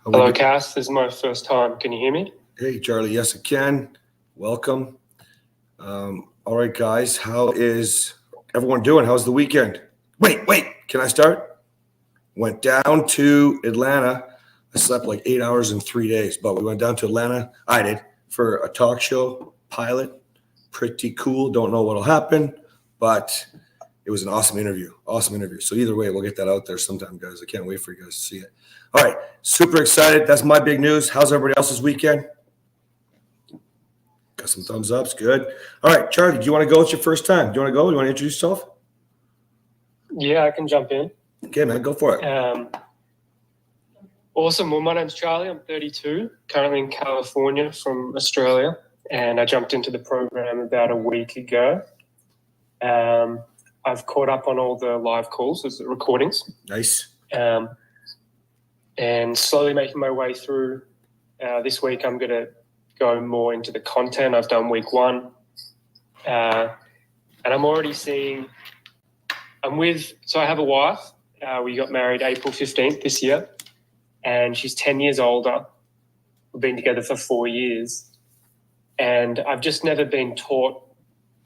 Hello, Cass. This is my first time. Can you hear me? Hey, Charlie. Yes, I can. Welcome. All right, guys. How is everyone doing? How's the weekend? Wait. Can I start? Went down to Atlanta. I slept like 8 hours in 3 days, but we went down to Atlanta. I did for a talk show pilot. Pretty cool. Don't know what'll happen, but it was an awesome interview. So either way, we'll get that out there sometime, guys. I can't wait for you guys to see it. All right. Super excited. That's my big news. How's everybody else's weekend? Got some thumbs ups. Good. All right, Charlie, do you want to go? It's your first time. Do you want to go? Do you want to introduce yourself? Yeah, I can jump in. Okay, man. Go for it. Awesome. Well, my name's Charlie. I'm 32, currently in California from Australia, and I jumped into the program about a week ago. I've caught up on all the live calls, the recordings. Nice. And slowly making my way through. This week, I'm going to go more into the content. I've done week one. And I'm already seeing, so I have a wife. We got married April 15th this year, and she's 10 years older. We've been together for 4 years. And I've just never been taught.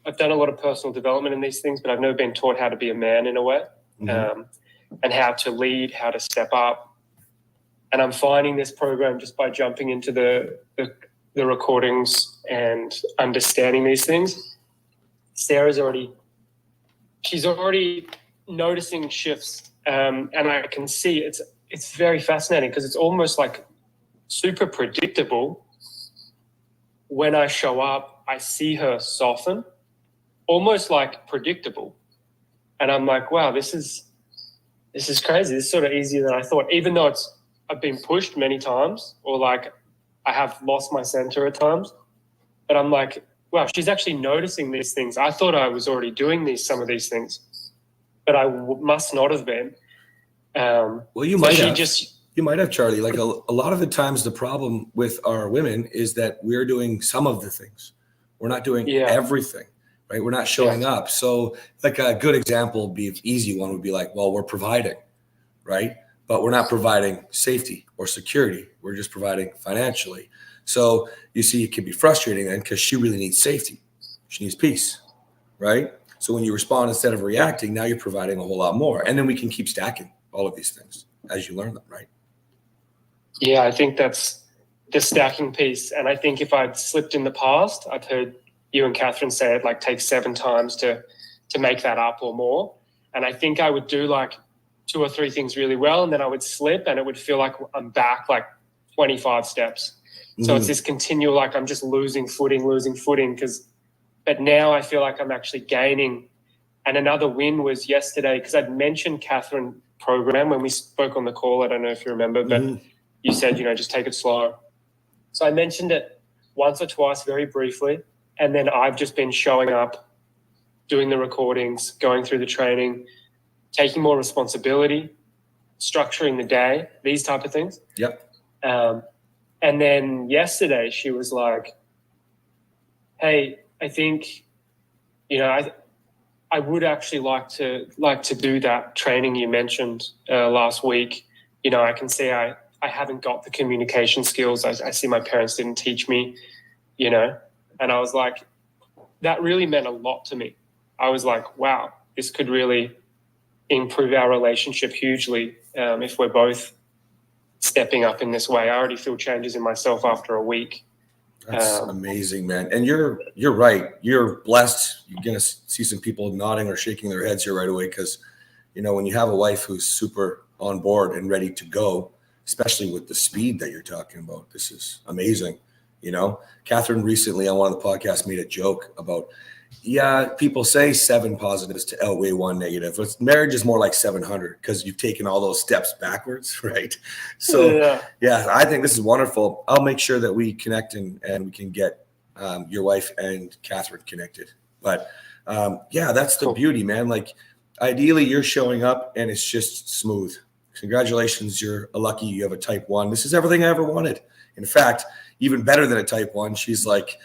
I've done a lot of personal development in these things, but I've never been taught how to be a man in a way, and how to lead, how to step up. And I'm finding this program just by jumping into the recordings and understanding these things. She's already noticing shifts, and I can see it's very fascinating because it's almost like super predictable. When I show up, I see her soften, almost like predictable. And I'm like, wow, this is crazy. This is sort of easier than I thought, even though I've been pushed many times, or like I have lost my center at times. But I'm like, wow, she's actually noticing these things. I thought I was already doing some of these things, but I must not have been. Well, you might have. You might have, Charlie. Like a lot of the times, the problem with our women is that we're doing some of the things. We're not doing everything, right? We're not showing up. So like a good example would be, an easy one would be like, well, we're providing, right? But we're not providing safety or security. We're just providing financially. So you see, it can be frustrating then because she really needs safety. She needs peace, right? So when you respond instead of reacting, now you're providing a whole lot more. And then we can keep stacking all of these things as you learn them, right? Yeah, I think that's the stacking piece. And I think if I'd slipped in the past, I've heard you and Catherine say it like takes 7 times to make that up or more. And I think I would do like 2 or 3 things really well, and then I would slip and it would feel like I'm back like 25 steps. So it's this continual, like I'm just losing footing. But now I feel like I'm actually gaining. And another win was yesterday, because I'd mentioned Catherine program when we spoke on the call. I don't know if you remember, but you said, just take it slow. So I mentioned it once or twice very briefly. And then I've just been showing up, doing the recordings, going through the training, taking more responsibility, structuring the day, these type of things. Yep. And then yesterday she was like, hey, I think, I would actually like to do that training you mentioned last week. I can see I haven't got the communication skills. I see my parents didn't teach me, and I was like, that really meant a lot to me. I was like, wow, this could really improve our relationship hugely if we're both stepping up in this way. I already feel changes in myself after a week. That's amazing, man. And you're right. You're blessed. You're going to see some people nodding or shaking their heads here right away because, when you have a wife who's super on board and ready to go, especially with the speed that you're talking about, this is amazing. Catherine recently on one of the podcasts made a joke about, people say 7 positives to outweigh 1 negative. But marriage is more like 700 because you've taken all those steps backwards, right? So, I think this is wonderful. I'll make sure that we connect and we can get your wife and Catherine connected. But, that's the beauty, man. Like, ideally, you're showing up and it's just smooth. Congratulations, you're lucky you have a type 1. This is everything I ever wanted. In fact, even better than a type 1, she's like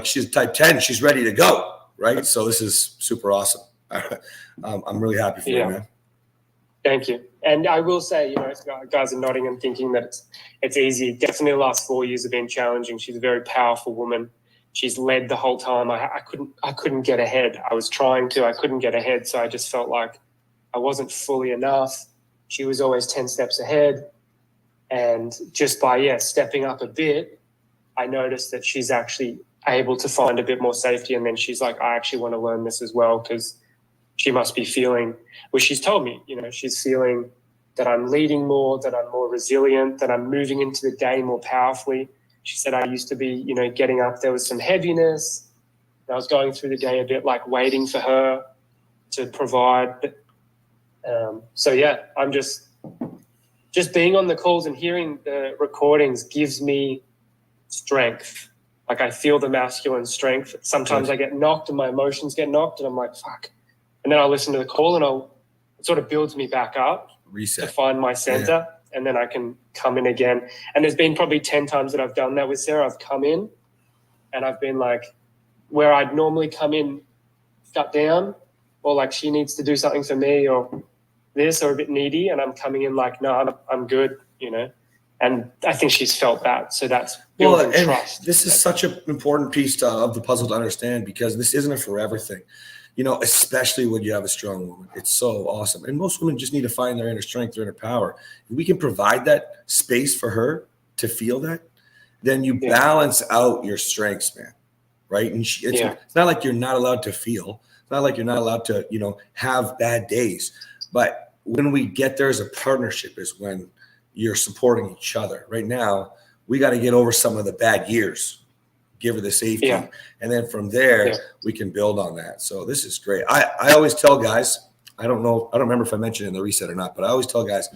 she's type 10, she's ready to go, right? So this is super awesome. I'm really happy for you, man. Thank you. And I will say, if guys are nodding and thinking that it's easy, definitely the last 4 years have been challenging. She's a very powerful woman. She's led the whole time. I couldn't get ahead. I was trying to, I couldn't get ahead. So I just felt like I wasn't fully enough. She was always 10 steps ahead. And just by, stepping up a bit, I noticed that she's actually able to find a bit more safety. And then she's like, I actually want to learn this as well, because she must be feeling, well, she's told me, she's feeling that I'm leading more, that I'm more resilient, that I'm moving into the day more powerfully. She said I used to be, getting up, there was some heaviness. I was going through the day a bit like waiting for her to provide. I'm just being on the calls and hearing the recordings gives me strength. Like I feel the masculine strength. Sometimes I get knocked and my emotions get knocked and I'm like, fuck. And then I'll listen to the call and it sort of builds me back up. Reset. To find my center. Yeah. And then I can come in again. And there's been probably 10 times that I've done that with Sarah. I've come in and I've been like, where I'd normally come in shut down, or like she needs to do something for me or this, or a bit needy. And I'm coming in like, no, I'm good, And I think she's felt that. So that's building trust. This is such an important piece of the puzzle to understand, because this isn't a forever thing. Especially when you have a strong woman. It's so awesome. And most women just need to find their inner strength, their inner power. If we can provide that space for her to feel that, then you balance out your strengths, man. Right? And it's not like you're not allowed to feel. It's not like you're not allowed to, have bad days. But when we get there as a partnership is when you're supporting each other. Right now, we got to get over some of the bad years. Give her the safety. Yeah. And then from there, we can build on that. So this is great. I always tell guys, I don't remember if I mentioned it in the reset or not, but I always tell guys,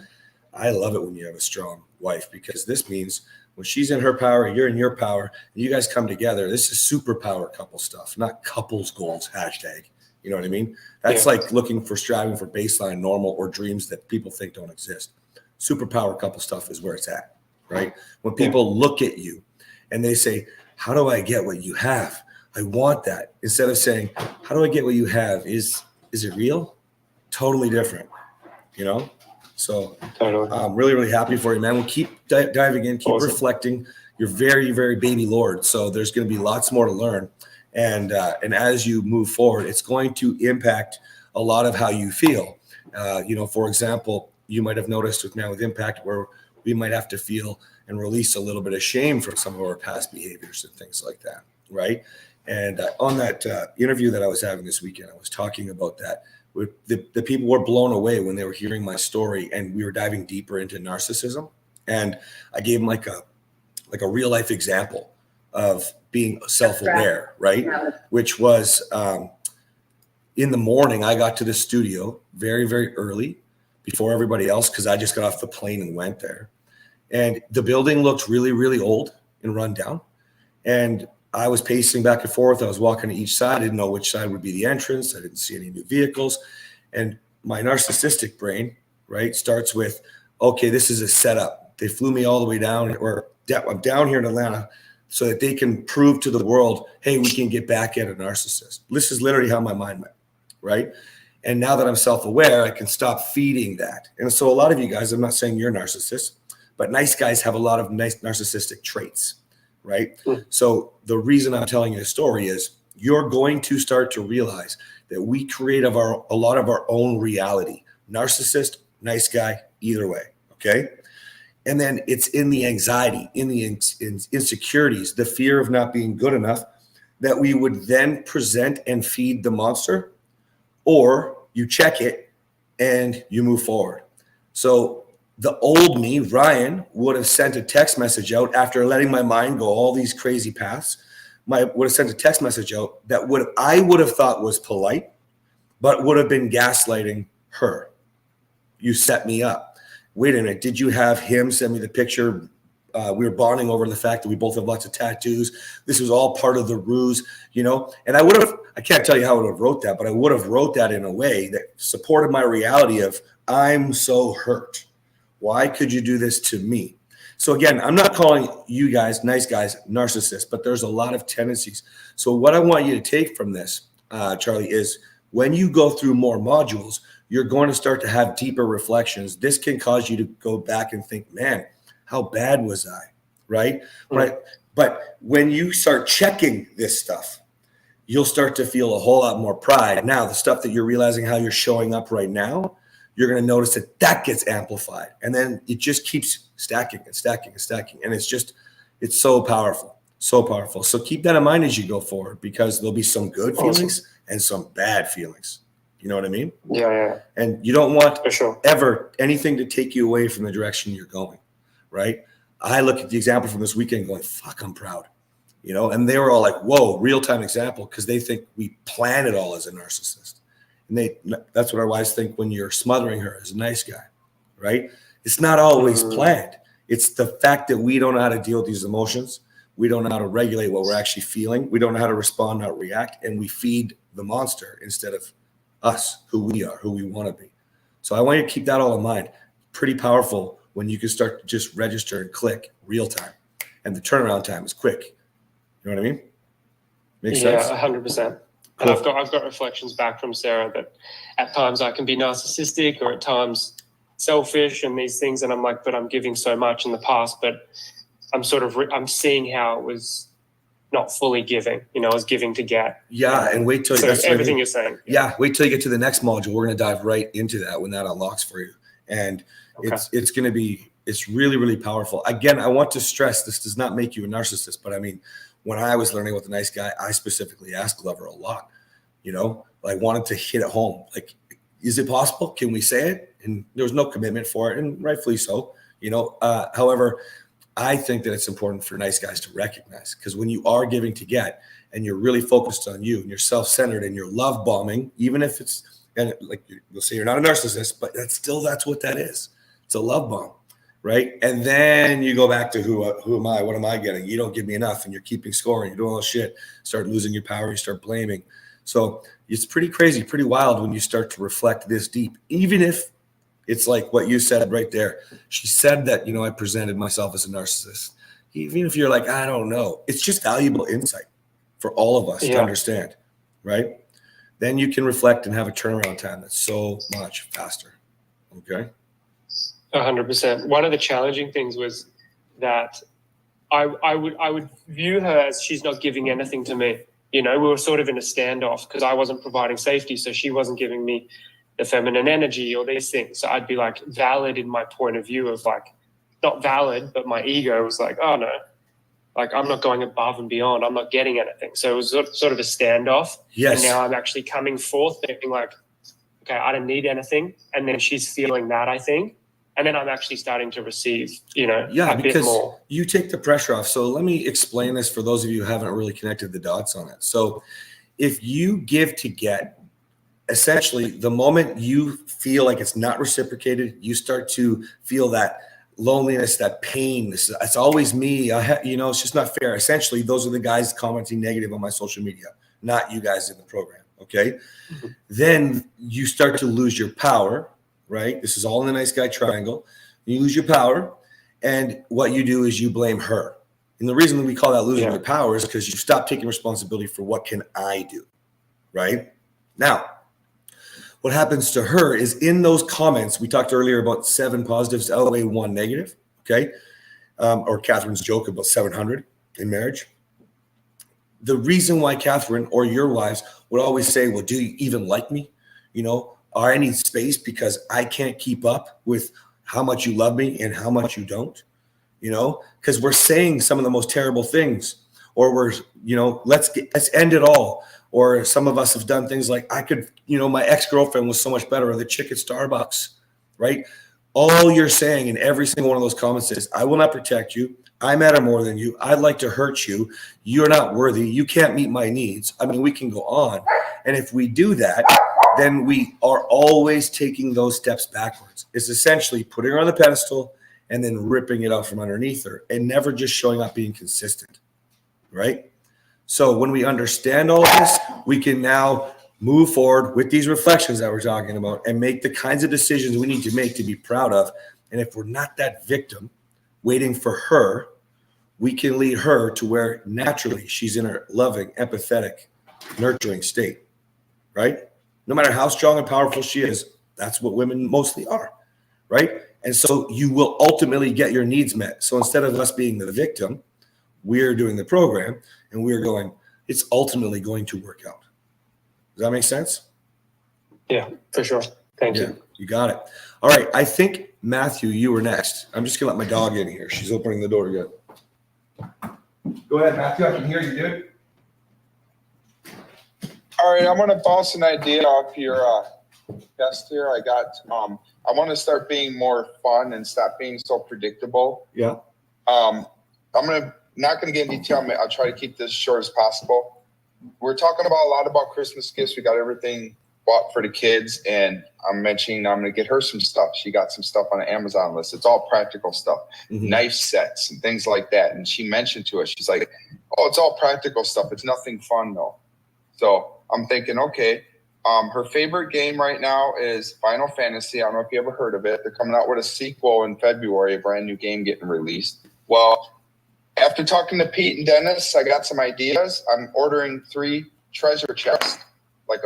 I love it when you have a strong wife, because this means when she's in her power, you're in your power, and you guys come together. This is superpower couple stuff, not couples goals, hashtag. You know what I mean? That's like striving for baseline, normal, or dreams that people think don't exist. Superpower couple stuff is where it's at, right? When people look at you and they say, how do I get what you have? I want that. Instead of saying, how do I get what you have? Is it real? Totally different, So totally. I'm really, really happy for you, man. We'll keep diving in, keep reflecting. You're very, very baby Lord. So there's going to be lots more to learn. And as you move forward, it's going to impact a lot of how you feel. For example, you might have noticed with Impact where we might have to feel and release a little bit of shame from some of our past behaviors and things like that, right? And on that interview that I was having this weekend, I was talking about that. The people were blown away when they were hearing my story, and we were diving deeper into narcissism. And I gave them like a real life example of being self-aware, right? Which was in the morning, I got to the studio very, very early before everybody else, because I just got off the plane and went there. And the building looked really, really old and run down. And I was pacing back and forth. I was walking to each side. I didn't know which side would be the entrance. I didn't see any new vehicles. And my narcissistic brain, right, starts with, okay, this is a setup. They flew me all the way down, or I'm down here in Atlanta so that they can prove to the world, hey, we can get back at a narcissist. This is literally how my mind went, right? And now that I'm self-aware, I can stop feeding that. And so a lot of you guys, I'm not saying you're narcissists, but nice guys have a lot of nice narcissistic traits, right? So the reason I'm telling you the story is you're going to start to realize that we create a lot of our own reality. Narcissist, nice guy, either way, okay? And then it's in the anxiety, in the insecurities, the fear of not being good enough, that we would then present and feed the monster, or you check it and you move forward. So the old me, Ryan, would have sent a text message out after letting my mind go all these crazy paths. Would have sent a text message out that I would have thought was polite, but would have been gaslighting her. You set me up. Wait a minute. Did you have him send me the picture? We were bonding over the fact that we both have lots of tattoos. This was all part of the ruse, And I can't tell you how I would have wrote that, but I would have wrote that in a way that supported my reality of, I'm so hurt. Why could you do this to me? So again, I'm not calling you guys, nice guys, narcissists, but there's a lot of tendencies. So what I want you to take from this, Charlie, is when you go through more modules, you're going to start to have deeper reflections. This can cause you to go back and think, man, how bad was I? Right? Right. But when you start checking this stuff, you'll start to feel a whole lot more pride. Now, the stuff that you're realizing how you're showing up right now, you're going to notice that that gets amplified. And then it just keeps stacking and stacking and stacking. And it's so powerful, so powerful. So keep that in mind as you go forward, because there'll be some good feelings and some bad feelings. You know what I mean? Yeah. And you don't want For sure. ever anything to take you away from the direction you're going, right? I look at the example from this weekend going, fuck, I'm proud. You know, and they were all like, whoa, real-time example, because they think we plan it all as a narcissist. And that's what our wives think when you're smothering her as a nice guy, right? It's not always planned. It's the fact that we don't know how to deal with these emotions. We don't know how to regulate what we're actually feeling. We don't know how to respond, not react. And we feed the monster instead of us, who we are, who we want to be. So I want you to keep that all in mind. Pretty powerful when you can start to just register and click real time. And the turnaround time is quick. You know what I mean? Makes sense? Yeah, 100%. Cool. And I've got reflections back from Sarah that at times I can be narcissistic or at times selfish and these things. And I'm like, but I'm giving so much in the past, but I'm sort of, I'm seeing how it was not fully giving, I was giving to get. Yeah. And wait till that's everything you're saying. Yeah. Wait till you get to the next module. We're going to dive right into that when that unlocks for you. And it's going to be, it's really, really powerful. Again, I want to stress this does not make you a narcissist, but I mean, when I was learning with the nice guy, I specifically asked Glover a lot, I wanted to hit it home. Like, is it possible? Can we say it? And there was no commitment for it, and rightfully so, however, I think that it's important for nice guys to recognize, because when you are giving to get and you're really focused on you and you're self-centered and you're love bombing, even if it's, and like you'll say you're not a narcissist, but that's what that is. It's a love bomb. Right. And then you go back to who am I? What am I getting? You don't give me enough and you're keeping score and you're doing all this shit. Start losing your power. You start blaming. So it's pretty crazy, pretty wild when you start to reflect this deep, even if it's like what you said right there. She said that, I presented myself as a narcissist. Even if you're like, I don't know, it's just valuable insight for all of us to understand. Right. Then you can reflect and have a turnaround time that's so much faster. Okay. 100%. One of the challenging things was that I would view her as she's not giving anything to me. We were sort of in a standoff because I wasn't providing safety, so she wasn't giving me the feminine energy or these things. So I'd be like valid in my point of view of like, not valid, but my ego was like, oh no, like I'm not going above and beyond. I'm not getting anything. So it was sort of a standoff. Yes. And now I'm actually coming forth thinking like, okay, I don't need anything. And then she's feeling that, I think. And then I'm actually starting to receive, a bit more. You take the pressure off. So let me explain this for those of you who haven't really connected the dots on it. So if you give to get, essentially the moment you feel like it's not reciprocated, you start to feel that loneliness, that pain. It's always me. It's just not fair. Essentially, those are the guys commenting negative on my social media, not you guys in the program. Okay. Mm-hmm. Then you start to lose your power. Right? This is all in the nice guy triangle. You lose your power. And what you do is you blame her. And the reason that we call that losing your power is because you stop taking responsibility for what can I do. Right? Now, what happens to her is in those comments, we talked earlier about 7 positives outweigh 1 negative. Okay. Or Catherine's joke about 700 in marriage. The reason why Catherine or your wives would always say, well, do you even like me? Or I need space because I can't keep up with how much you love me and how much you don't, because we're saying some of the most terrible things, or we're, let's end it all. Or some of us have done things like my ex-girlfriend was so much better, or the chick at Starbucks, right? All you're saying in every single one of those comments is, I will not protect you. I matter more than you. I'd like to hurt you. You're not worthy. You can't meet my needs. I mean, we can go on. And if we do that, then we are always taking those steps backwards. It's essentially putting her on the pedestal and then ripping it out from underneath her and never just showing up being consistent, right? So when we understand all of this, we can now move forward with these reflections that we're talking about and make the kinds of decisions we need to make to be proud of. And if we're not that victim waiting for her, we can lead her to where naturally she's in her loving, empathetic, nurturing state, right? No matter how strong and powerful she is, That's what women mostly are, right? And so you will ultimately get your needs met. So instead of us being the victim, we're doing the program and we're going, it's ultimately going to work out. Does that make sense? Yeah, for sure. Thank you. You got it. All right. I think, Matthew, you were next. I'm just going to let my dog in here. She's opening the door again. Go ahead, Matthew. I can hear you, dude. All right. I'm going to bounce an idea off your guest here. I want to start being more fun and stop being so predictable. Yeah. I'm not going to get in detail. I'll try to keep this as short as possible. We're talking about a lot about Christmas gifts. We got everything bought for the kids, and I'm mentioning I'm going to get her some stuff. She got some stuff on the Amazon list. It's all practical stuff, knife sets and things like that. And she mentioned to us, she's like, "Oh, it's all practical stuff. It's nothing fun though." So I'm thinking, okay. Her favorite game right now is Final Fantasy. I don't know if you ever heard of it. They're coming out with a sequel in February, a brand new game getting released. Well, after talking to Pete and Dennis, I got some ideas. I'm ordering 3 treasure chests, like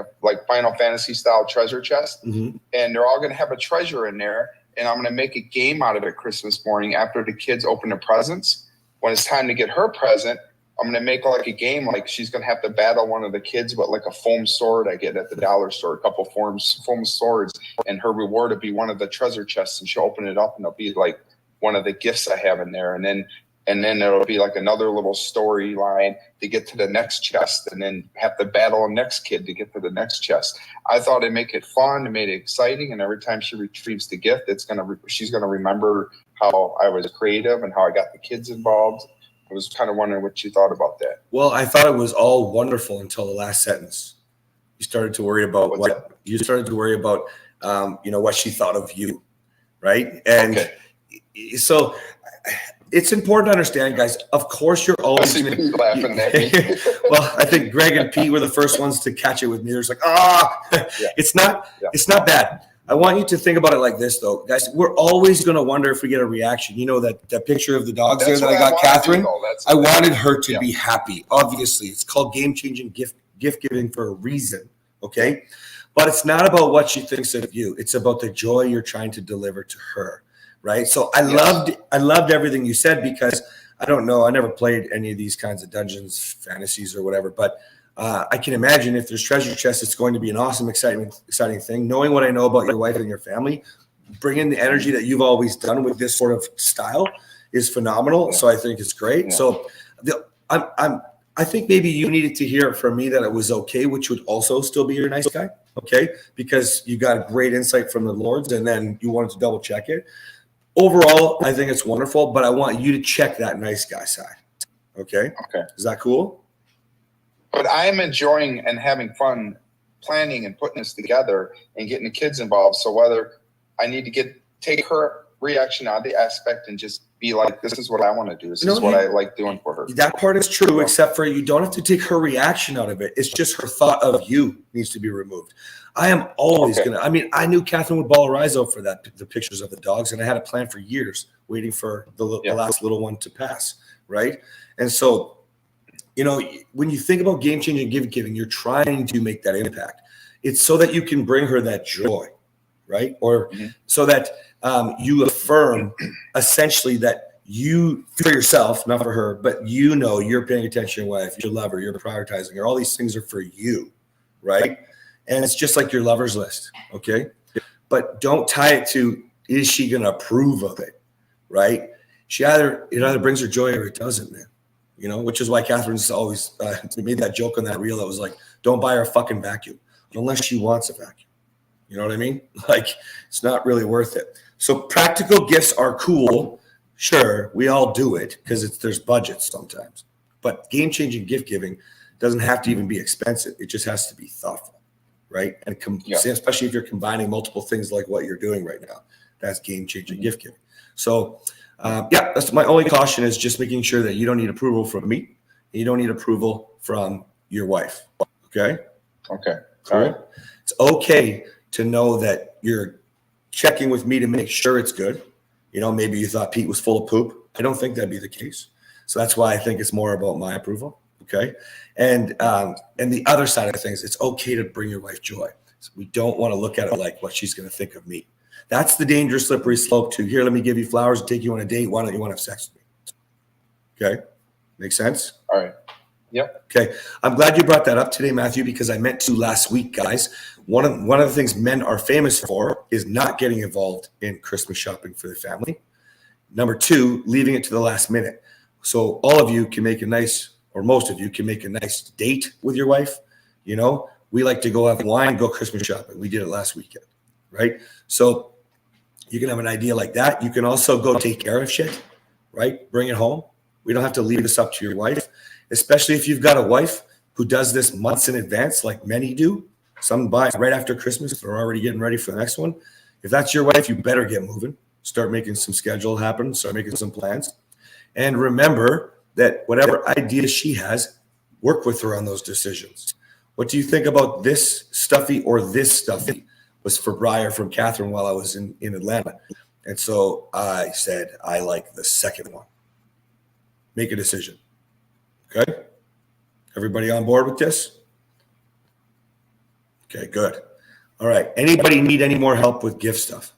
Final Fantasy style treasure chests, and they're all going to have a treasure in there. And I'm going to make a game out of it Christmas morning after the kids open their presents. When it's time to get her present, I'm going to make like a game, like she's going to have to battle one of the kids with like a foam sword I get at the dollar store, a couple foam swords, and her reward will be one of the treasure chests, and she'll open it up and it'll be like one of the gifts I have in there. And then it'll be like another little storyline to get to the next chest, and then have to battle a next kid to get to the next chest. I thought it'd make it fun, it made it exciting, and every time she retrieves the gift, she's going to remember how I was creative and how I got the kids involved. I was kind of wondering what you thought about that. Well, I thought it was all wonderful until the last sentence. You started to worry about what she thought of you, right? And so it's important to understand, guys. Of course, you're always laughing at me. Well, I think Greg and Pete were the first ones to catch it with me. There's like, it's not bad. I want you to think about it like this, though, guys. We're always going to wonder if we get a reaction. You know that picture of the dogs there that I got, Catherine? I wanted her to be happy. Obviously, it's called game-changing gift giving for a reason, okay? But it's not about what she thinks of you. It's about the joy you're trying to deliver to her, right? So I loved everything you said, because I don't know. I never played any of these kinds of dungeons, fantasies, or whatever, but I can imagine if there's treasure chests, it's going to be an awesome, exciting thing. Knowing what I know about your wife and your family, bringing the energy that you've always done with this sort of style is phenomenal. So I think it's great. Yeah. So I think maybe you needed to hear from me that it was okay, which would also still be your nice guy, okay? Because you got great insight from the Lords, and then you wanted to double check it. Overall, I think it's wonderful, but I want you to check that nice guy side, okay? Okay. Is that cool? But I'm enjoying and having fun planning and putting this together and getting the kids involved. So whether I need to take her reaction out of the aspect and just be like, this is what I want to do. This is what I like doing for her. That part is true, except for you don't have to take her reaction out of it. It's just her thought of you needs to be removed. I am always I knew Catherine would bawl her eyes out for the pictures of the dogs, and I had a plan for years waiting for the last little one to pass, right? And so, when you think about game-changing gift giving, you're trying to make that impact. It's so that you can bring her that joy, right? Or so that you affirm essentially that you, for yourself, not for her, but you're paying attention to your wife, you love her, you're prioritizing her. All these things are for you, right? And it's just like your lover's list, okay? But don't tie it to, is she going to approve of it, right? It either brings her joy or it doesn't, man. Which is why Catherine's always made that joke on that reel that was like, don't buy her a fucking vacuum unless she wants a vacuum. You know what I mean? Like, it's not really worth it. So practical gifts are cool. Sure, we all do it because there's budgets sometimes. But game-changing gift giving doesn't have to even be expensive. It just has to be thoughtful, right? And especially if you're combining multiple things like what you're doing right now. That's game-changing gift giving. So that's my only caution, is just making sure that you don't need approval from me. And you don't need approval from your wife. Okay? Okay. Cool. All right. It's okay to know that you're checking with me to make sure it's good. Maybe you thought Pete was full of poop. I don't think that'd be the case. So that's why I think it's more about my approval. Okay. And the other side of things, it's okay to bring your wife joy. So we don't want to look at it like what she's going to think of me. That's the dangerous slippery slope to here. Let me give you flowers and take you on a date. Why don't you want to have sex with me? Okay. Make sense? All right. Yep. Okay. I'm glad you brought that up today, Matthew, because I meant to last week, guys. One of the things men are famous for is not getting involved in Christmas shopping for their family. Number two, leaving it to the last minute. So all of you can make a nice, or most of you can make a nice date with your wife. You know, we like to go have wine, go Christmas shopping. We did it last weekend, right? So you can have an idea like that. You can also go take care of shit, right? Bring it home. We don't have to leave this up to your wife, especially if you've got a wife who does this months in advance, like many do. Some buy right after Christmas. They're already getting ready for the next one. If that's your wife, you better get moving. Start making some schedule happen. Start making some plans. And remember that whatever ideas she has, work with her on those decisions. What do you think about this stuffy or this stuffy? Was for Briar from Catherine while I was in Atlanta. And so I said, I like the second one. Make a decision. Okay? Everybody on board with this? Okay, good. All right. Anybody need any more help with gift stuff?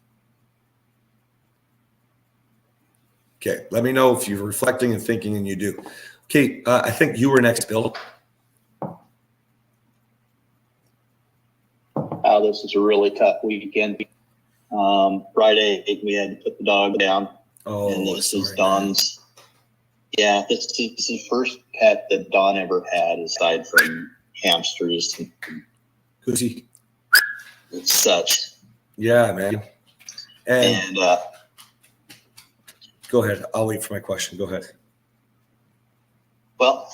Okay, let me know if you're reflecting and thinking and you do. Okay, I think you were next, Bill. This is a really tough weekend. Friday, we had to put the dog down. Oh, and this sorry, is Dawn's. Man. Yeah, this is the first pet that Dawn ever had, aside from hamsters Who's he? and such. Yeah, man. And And go ahead. I'll wait for my question. Go ahead. well,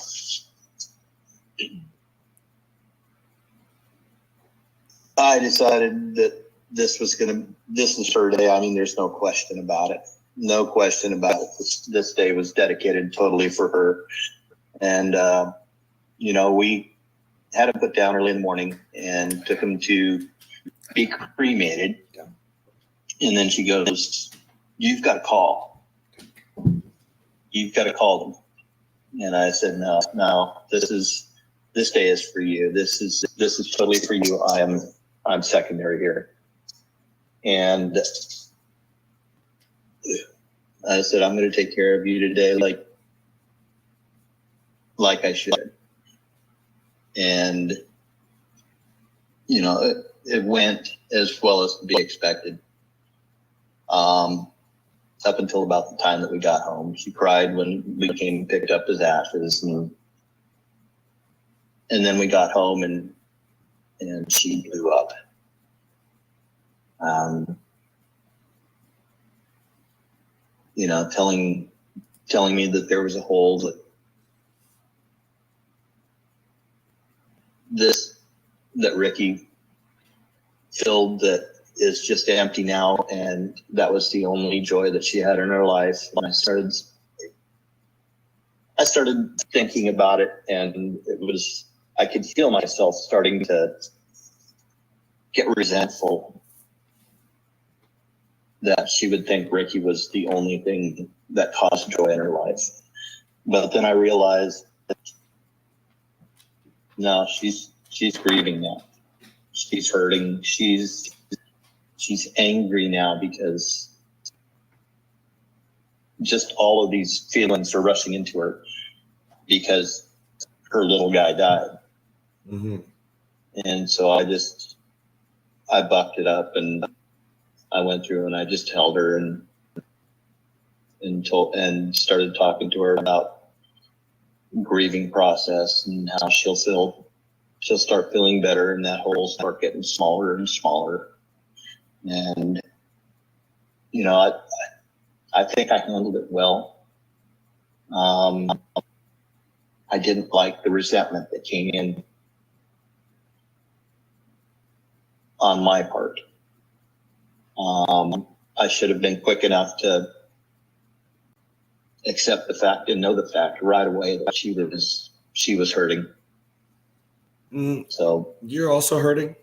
I decided that this was her day. I mean, there's no question about it. No question about it. This day was dedicated totally for her. And, we had him put down early in the morning and took him to be cremated. And then she goes, "You've got to call. You've got to call them." And I said, no, this day is for you. This is totally for you. I'm secondary here. And I said, I'm going to take care of you today like I should. And, it went as well as to be expected. Up until about the time that we got home. She cried when we came and picked up his ashes. And then we got home and she blew up. Telling me that there was a hole that Ricky filled that is just empty now, and that was the only joy that she had in her life. And I started thinking about it, and I could feel myself starting to get resentful that she would think Ricky was the only thing that caused joy in her life. But then I realized that no, she's grieving now. She's hurting. She's angry now because just all of these feelings are rushing into her because her little guy died. Mm-hmm. And so I bucked it up and I went through and I just held her and started talking to her about grieving process and how she'll start feeling better and that hole start getting smaller and smaller. And, I think I handled it well. I didn't like the resentment that came in on my part. I should have been quick enough to accept the fact and know the fact right away that she was hurting. So you're also hurting.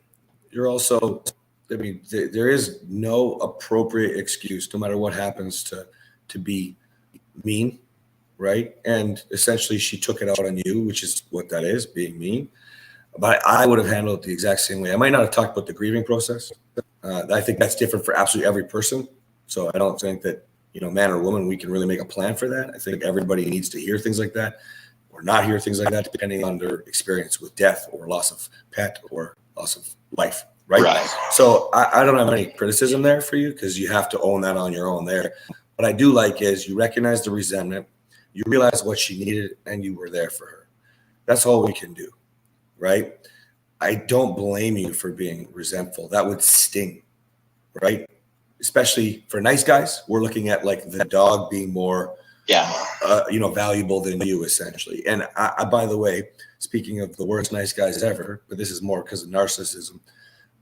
You're also, there is no appropriate excuse, no matter what happens, to be mean, right? And essentially she took it out on you, which is what that is, being mean. but I would have handled it the exact same way. I might not have talked about the grieving process. I think that's different for absolutely every person. So I don't think that, man or woman, we can really make a plan for that. I think everybody needs to hear things like that or not hear things like that, depending on their experience with death or loss of pet or loss of life. Right. So I don't have any criticism there for you because you have to own that on your own there. What I do like is you recognize the resentment, you realize what she needed, and you were there for her. That's all we can do. Right. I don't blame you for being resentful. That would sting. Right. Especially for nice guys, we're looking at like the dog being more, valuable than you essentially. And I, by the way, speaking of the worst nice guys ever, but this is more because of narcissism.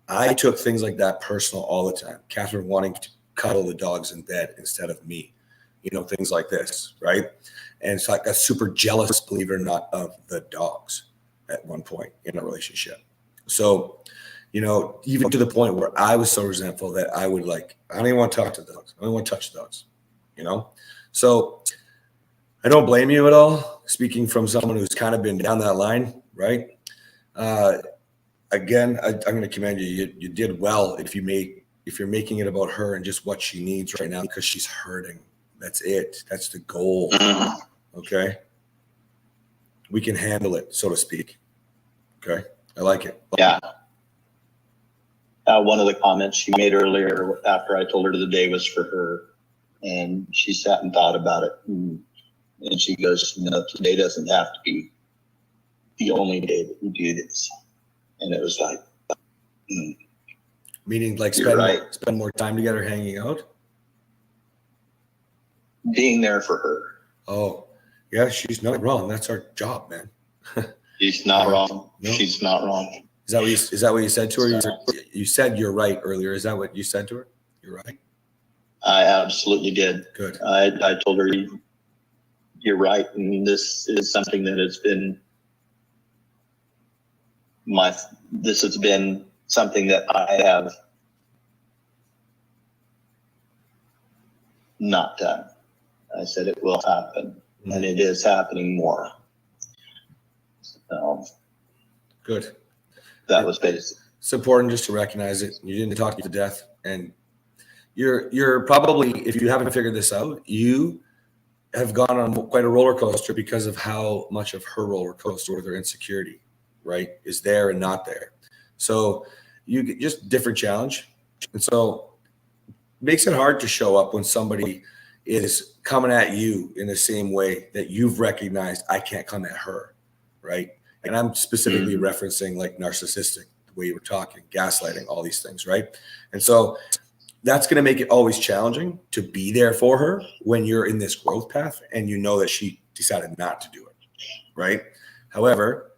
I took things like that personal all the time. Catherine wanting to cuddle the dogs in bed instead of me, things like this, right? And so I got super jealous, believe it or not, of the dogs at one point in a relationship. So, even to the point where I was so resentful that I would I don't even want to talk to the dogs. I don't want to touch the dogs, So I don't blame you at all. Speaking from someone who's kind of been down that line, right? Again, I'm going to commend you. You did well if you're making it about her and just what she needs right now because she's hurting. That's it. That's the goal. Okay. We can handle it, so to speak. Okay. I like it. Yeah. One of the comments she made earlier after I told her the day was for her, and she sat and thought about it. And she goes, today doesn't have to be the only day that you do this. And it was like, meaning spend more time together hanging out? Being there for her. Oh, yeah, she's not wrong. That's our job, man. She's not wrong. No? She's not wrong. Is that what you said to her? You said you're right earlier. Is that what you said to her? You're right. I absolutely did. Good. I told her, you're right. And this is something that has been this has been something that I have not done. I said it will happen, and it is happening more. Good. That was basic. It's important just to recognize it. You didn't talk to death, and you're probably, if you haven't figured this out, you have gone on quite a roller coaster because of how much of her roller coaster with her insecurity, right, is there and not there. So you get just different challenge. And so it makes it hard to show up when somebody is coming at you in the same way that you've recognized I can't come at her, right? And I'm specifically referencing like narcissistic, the way you were talking, gaslighting, all these things, right? And so that's going to make it always challenging to be there for her when you're in this growth path and you know that she decided not to do it, right? However,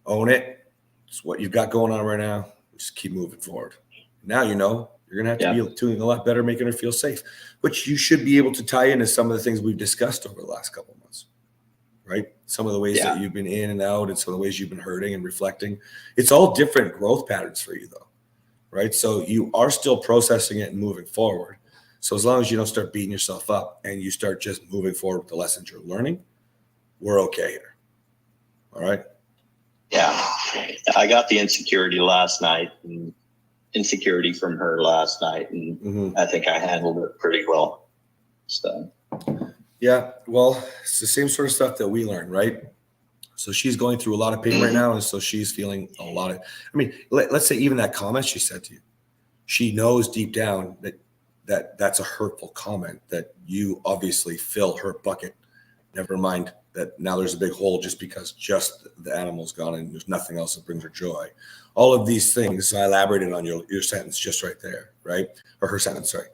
own it. It's what you've got going on right now. Just keep moving forward. Now you're going to have to be doing a lot better, making her feel safe, which you should be able to tie into some of the things we've discussed over the last couple of months, right? Some of the ways that you've been in and out and some of the ways you've been hurting and reflecting. It's all different growth patterns for you though, right? So you are still processing it and moving forward. So as long as you don't start beating yourself up and you start just moving forward with the lessons you're learning, we're okay here. All right? Yeah. I got the insecurity from her last night, and I think I handled it pretty well. So, yeah, well, it's the same sort of stuff that we learned, right? So she's going through a lot of pain right now, and so she's feeling a lot of. I mean, let's say even that comment she said to you, she knows deep down that that's a hurtful comment, that you obviously fill her bucket. Never mind that now there's a big hole just because just the animal's gone and there's nothing else that brings her joy. All of these things, I elaborated on your sentence just right there, right? Or her sentence, sorry.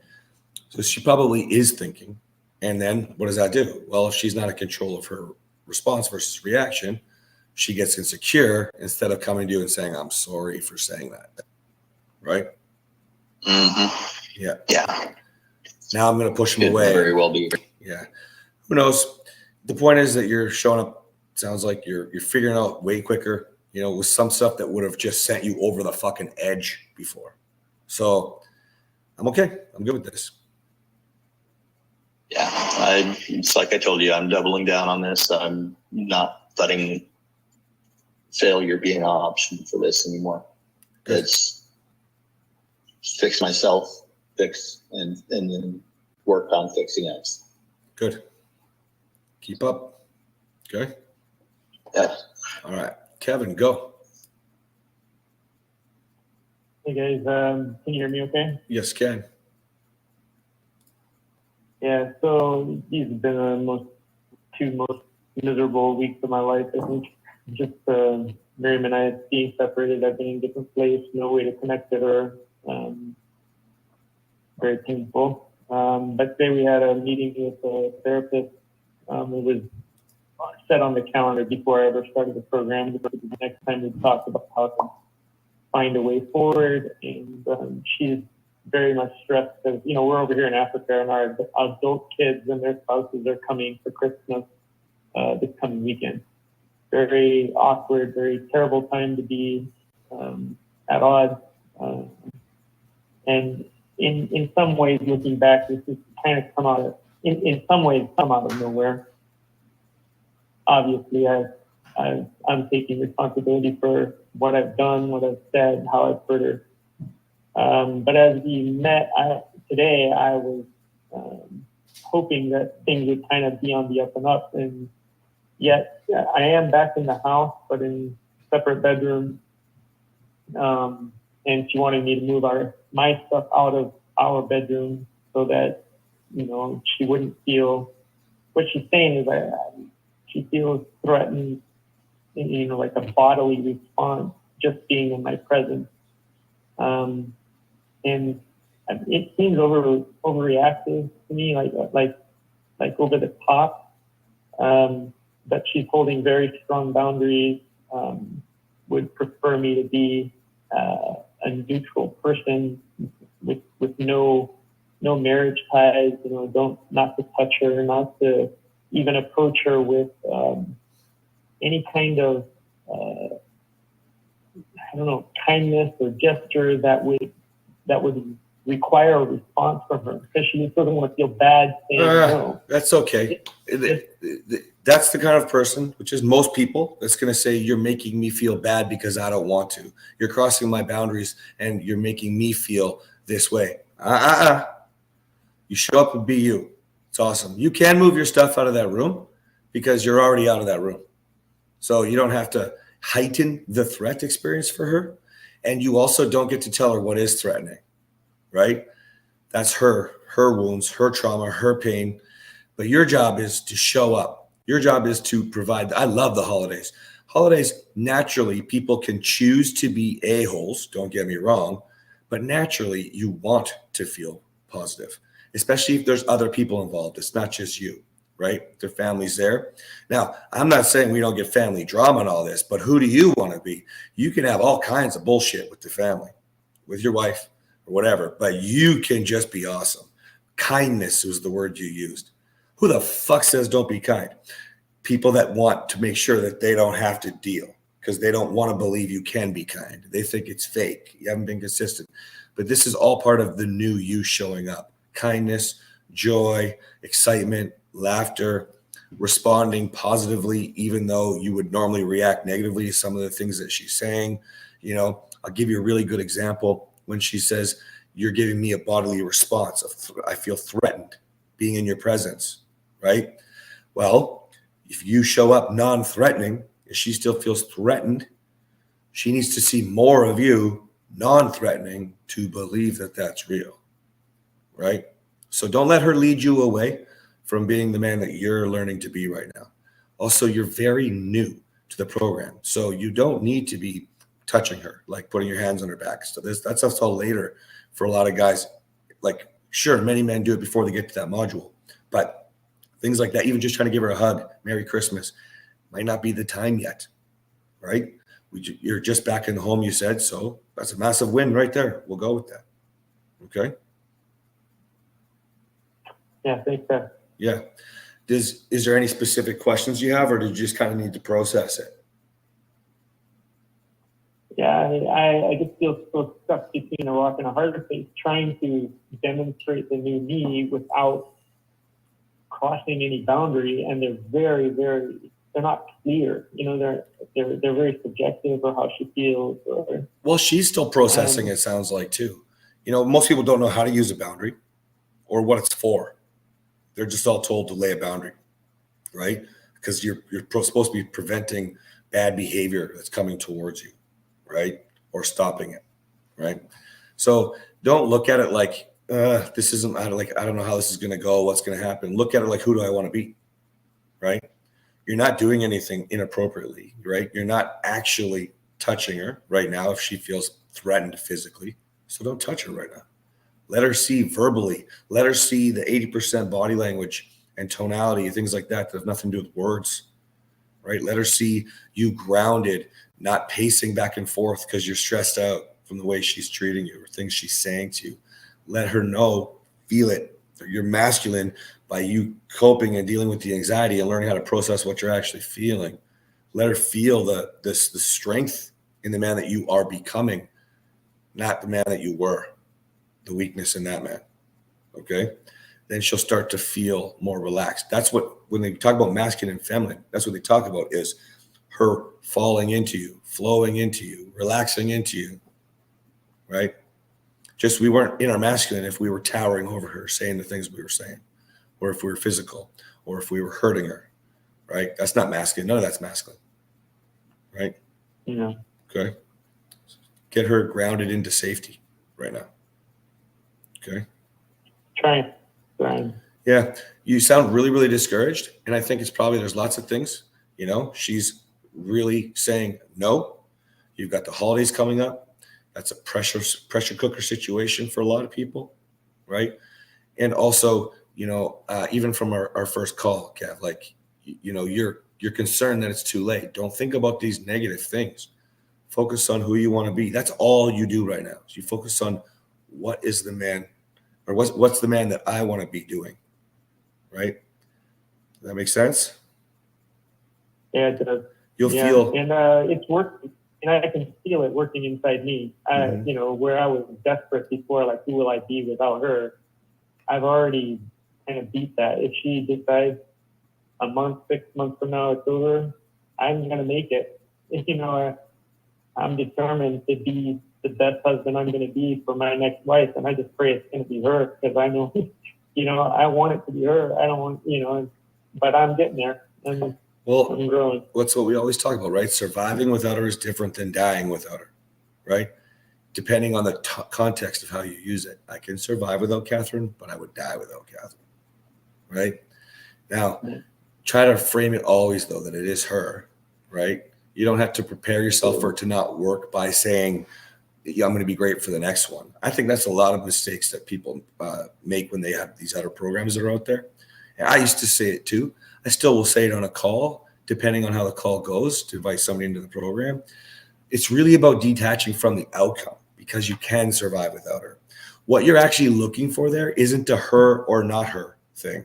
So she probably is thinking, and then what does that do? Well, if she's not in control of her response versus reaction, she gets insecure instead of coming to you and saying, I'm sorry for saying that, right? Yeah. Now I'm going to push him away. Very well be. Yeah. Who knows? The point is that you're showing up. Sounds like you're figuring out way quicker, with some stuff that would have just sent you over the fucking edge before. So I'm okay. I'm good with this. Yeah. It's like I told you, I'm doubling down on this. I'm not letting failure be an option for this anymore. Good. It's fix myself, and then work on fixing it. Good. Keep up. Okay. Yeah. All right. Kevin, go. Hey guys, can you hear me okay? Yes, Ken. Yeah, so these have been the two most miserable weeks of my life, I think. Just Miriam and I being separated, I've been in different places, no way to connect to her. Very painful. But today we had a meeting with a therapist. It was set on the calendar before I ever started the program. The next time we talked about how to find a way forward, and she's very much stressed because, you know, we're over here in Africa and our adult kids and their spouses are coming for Christmas this coming weekend. Very awkward, very terrible time to be at odds. And in some ways, looking back, this has kind of come out of, in some ways, come out of nowhere. Obviously, I'm taking responsibility for what I've done, what I've said, how I've hurt her. But as we met today, I was hoping that things would kind of be on the up and up. And yet I am back in the house, but in separate bedrooms. And she wanted me to move my stuff out of our bedroom so that, you know, she wouldn't feel, what she's saying is she feels threatened, you know, like a bodily response just being in my presence. And it seems overreactive to me, like over the top. But she's holding very strong boundaries. Would prefer me to be a neutral person with no marriage ties. You know, not to touch her, not to even approach her with any kind of I don't know, kindness or gesture that would require a response from her, because she just doesn't want to feel bad saying no. That's okay. That's the kind of person, which is most people, that's going to say, you're making me feel bad because I don't want to. You're crossing my boundaries and you're making me feel this way. You show up and be you. It's awesome. You can move your stuff out of that room because you're already out of that room. So you don't have to heighten the threat experience for her. And you also don't get to tell her what is threatening, right? That's her wounds, her trauma, her pain. But your job is to show up. Your job is to provide. I love the holidays. Holidays, naturally, people can choose to be a-holes, don't get me wrong, but naturally, you want to feel positive, especially if there's other people involved. It's not just you, right? Their family's there. Now, I'm not saying we don't get family drama and all this, but who do you want to be? You can have all kinds of bullshit with the family, with your wife or whatever, but you can just be awesome. Kindness was the word you used. Who the fuck says don't be kind? People that want to make sure that they don't have to deal because they don't want to believe you can be kind. They think it's fake. You haven't been consistent. But this is all part of the new you showing up. Kindness, joy, excitement, laughter, responding positively, even though you would normally react negatively to some of the things that she's saying. You know, I'll give you a really good example when she says, you're giving me a bodily response. I feel threatened being in your presence, right? Well, if you show up non-threatening, if she still feels threatened, she needs to see more of you non-threatening to believe that that's real, right? So don't let her lead you away from being the man that you're learning to be right now. Also, you're very new to the program, so you don't need to be touching her, like putting your hands on her back. So that stuff's all later for a lot of guys. Like, sure, many men do it before they get to that module, but things like that, even just trying to give her a hug, Merry Christmas, might not be the time yet, right? You're just back in the home, you said, so that's a massive win right there. We'll go with that. Okay? Yeah, thanks, Pat. Yeah. Is there any specific questions you have, or do you just kind of need to process it? Yeah, I just feel so stuck between a rock and a hard place, trying to demonstrate the new me without crossing any boundary. And they're very, very clear. You know, they're very subjective, or how she feels, or Well, she's still processing, it sounds like, too. You know, most people don't know how to use a boundary or what it's for. They're just all told to lay a boundary, right? Because you're supposed to be preventing bad behavior that's coming towards you, right? Or stopping it, right? So don't look at it like, this isn't, I don't know how this is going to go, what's going to happen. Look at it like, who do I want to be, right? You're not doing anything inappropriately, right? You're not actually touching her right now if she feels threatened physically. So don't touch her right now. Let her see verbally. Let her see the 80% body language and tonality, things like that have nothing to do with words, right? Let her see you grounded, not pacing back and forth because you're stressed out from the way she's treating you or things she's saying to you. Let her know, feel it. You're masculine by you coping and dealing with the anxiety and learning how to process what you're actually feeling. Let her feel the strength in the man that you are becoming, not the man that you were, the weakness in that man. Okay? Then she'll start to feel more relaxed. That's what, when they talk about masculine and feminine, that's what they talk about, is her falling into you, flowing into you, relaxing into you, right? Just we weren't in our masculine if we were towering over her, saying the things we were saying, or if we were physical, or if we were hurting her, right? That's not masculine. None of that's masculine, right? Yeah. Okay. Get her grounded into safety right now. Okay. Trying. Yeah. You sound really, really discouraged. And I think it's probably, there's lots of things, you know, she's really saying no. You've got the holidays coming up. That's a pressure cooker situation for a lot of people, right? And also, you know, even from our first call, Kev, like, you know, you're concerned that it's too late. Don't think about these negative things. Focus on who you want to be. That's all you do right now. So you focus on what is the man, or what's the man that I want to be doing, right? Does that make sense? Yeah, it does. You'll feel, and it's working, and I can feel it working inside me. You know, where I was desperate before, like, who will I be without her? I've already kind of beat that. If she decides a month, 6 months from now it's over, I'm gonna make it. You know, I'm determined to be the best husband I'm gonna be for my next wife, and I just pray it's gonna be her, because I know, you know, I want it to be her. I don't want, you know, but I'm getting there. And well, I'm growing. what's what we always talk about, right? Surviving without her is different than dying without her, right? Depending on the context of how you use it. I can survive without Catherine, but I would die without Catherine, right? Now, try to frame it always, though, that it is her, right? You don't have to prepare yourself for it to not work by saying, yeah, I'm going to be great for the next one. I think that's a lot of mistakes that people make when they have these other programs that are out there. And I used to say it too. I still will say it on a call, depending on how the call goes, to invite somebody into the program. It's really about detaching from the outcome, because you can survive without her. What you're actually looking for there isn't a her or not her thing.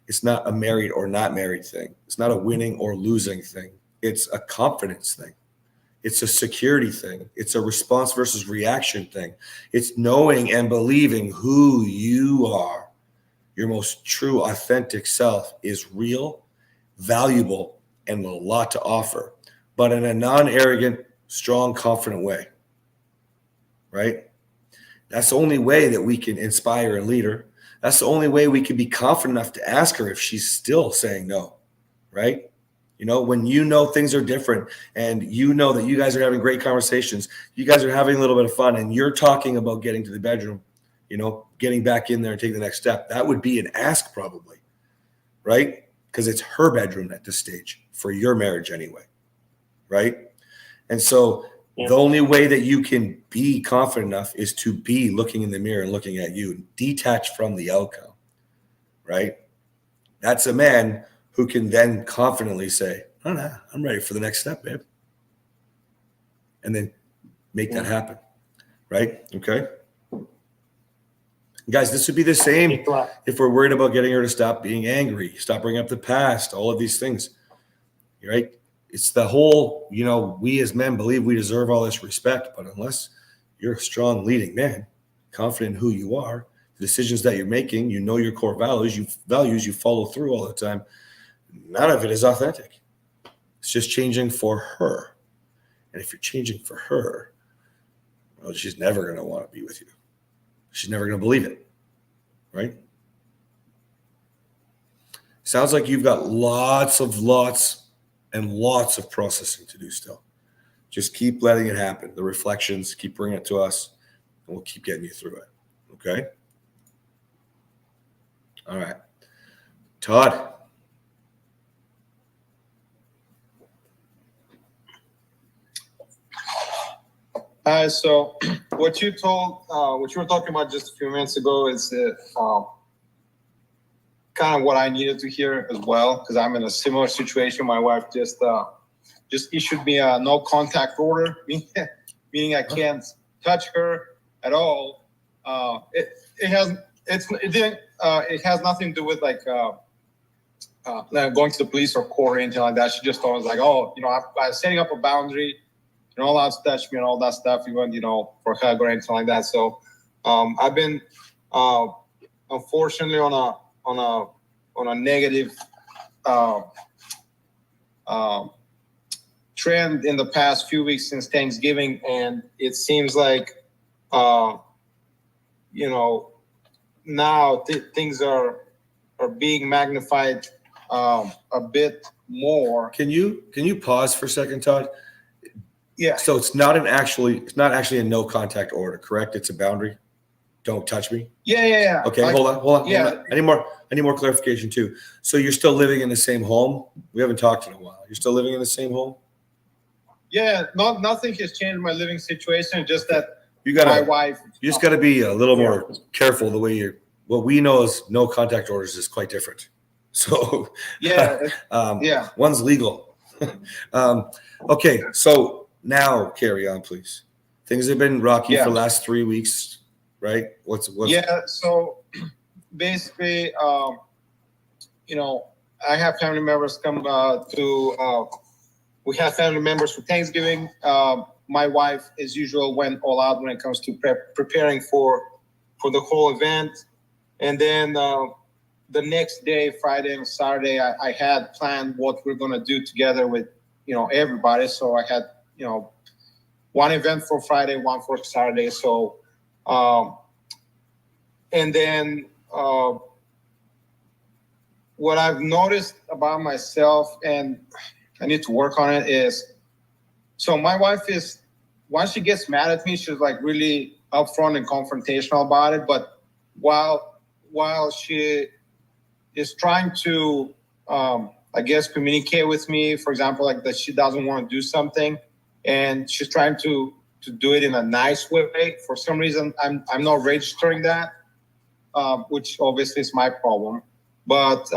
It's not a married or not married thing. It's not a winning or losing thing. It's a confidence thing. It's a security thing. It's a response versus reaction thing. It's knowing and believing who you are. Your most true, authentic self is real, valuable, and with a lot to offer, but in a non-arrogant, strong, confident way, right? That's the only way that we can inspire and lead her. That's the only way we can be confident enough to ask her if she's still saying no, right? You know, when you know things are different and you know that you guys are having great conversations, you guys are having a little bit of fun, and you're talking about getting to the bedroom, you know, getting back in there and taking the next step, that would be an ask probably, right? Because it's her bedroom at this stage for your marriage anyway, right? And so the only way that you can be confident enough is to be looking in the mirror and looking at you, detached from the outcome, right? That's a man who can then confidently say, oh, no, I'm ready for the next step, babe. And then make that happen, right? Okay. Guys, this would be the same if we're worried about getting her to stop being angry, stop bringing up the past, all of these things, right? It's the whole, you know, we as men believe we deserve all this respect, but unless you're a strong leading man, confident in who you are, the decisions that you're making, you know your core values, you follow through all the time, none of it is authentic. It's just changing for her. And if you're changing for her, well, she's never going to want to be with you. She's never going to believe it, right? Sounds like you've got lots and lots of processing to do still. Just keep letting it happen. The reflections, keep bringing it to us, and we'll keep getting you through it. Okay? All right. Todd. So what you were talking about just a few minutes ago is kind of what I needed to hear as well, because I'm in a similar situation. My wife just issued me a no contact order, meaning I can't touch her at all. It has nothing to do with like going to the police or court or anything like that. She just told us like, oh, I'm setting up a boundary. You're not allowed to touch me and all that stuff, even, for a hug or anything like that. So I've been unfortunately on a negative trend in the past few weeks since Thanksgiving, and it seems like now things are being magnified a bit more. Can you pause for a second, Todd? Yeah. So it's not actually a no contact order, correct? It's a boundary. Don't touch me. Yeah. Okay, like, hold on. Yeah. Any more clarification too? So you're still living in the same home? We haven't talked in a while. You're still living in the same home? Yeah. Nothing has changed my living situation. Just that my wife. You just got to be a little more careful the way what we know as no contact orders is quite different. So yeah. One's legal. Okay, so now carry on, please. Things have been rocky for the last 3 weeks, right? What's Yeah, so basically, I have family members come we have family members for Thanksgiving. My wife, as usual, went all out when it comes to preparing for the whole event. And then the next day, Friday and Saturday, I had planned what we're going to do together with, everybody. So I had, one event for Friday, one for Saturday. So, and then what I've noticed about myself, and I need to work on it, is, so my wife is, once she gets mad at me, she's like really upfront and confrontational about it. But while she is trying to, communicate with me, for example, like that she doesn't want to do something, and she's trying to do it in a nice way. For some reason, I'm not registering that, which obviously is my problem. But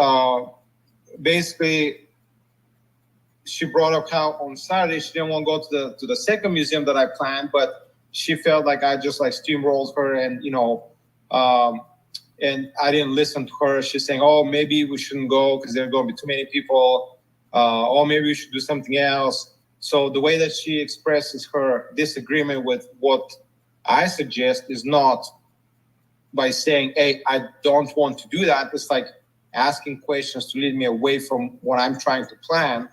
basically, she brought up how on Saturday she didn't want to go to the second museum that I planned, but she felt like I just like steamrolled her, and and I didn't listen to her. She's saying, "Oh, maybe we shouldn't go because there are going to be too many people. Or maybe we should do something else." So the way that she expresses her disagreement with what I suggest is not by saying, "Hey, I don't want to do that." It's like asking questions to lead me away from what I'm trying to plan,